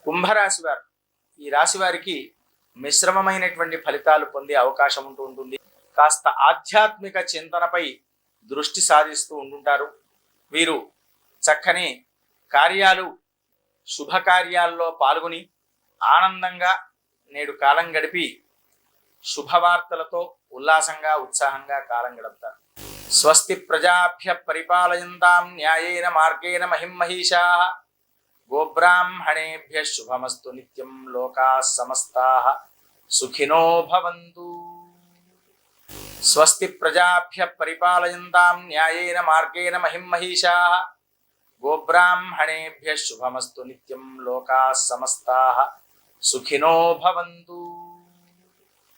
కుంభరాశి వారు, ఈ రాశి వారికి మిశ్రమమైనటువంటి ఫలితాలు పొందే అవకాశం ఉంటుంది. కాస్త ఆధ్యాత్మిక చింతనపై దృష్టి సాధిస్తూ ఉంటుంటారు. వీరు చక్కని కార్యాలు, శుభకార్యాల్లో పాల్గొని ఆనందంగా నేడు కాలం గడిపి శుభవార్తలతో ఉల్లాసంగా ఉత్సాహంగా కాలం గడుపుతారు. స్వస్తి ప్రజాభ్య పరిపాలయంతాం న్యాయేన మార్గేణ మహిమహీషాః గోబ్రాహ్మణేభ్య శుభమస్తు నిత్యం లోకాః సమస్తాః సుఖినో భవంతు. స్వస్తి ప్రజాభ్య పరిపాలయంతాం న్యాయేన మార్గేణ మహిమహీషాః గోబ్రాహ్మణేభ్య శుభమస్తు నిత్యం లోకాః సమస్తాః సుఖినో భవంతు.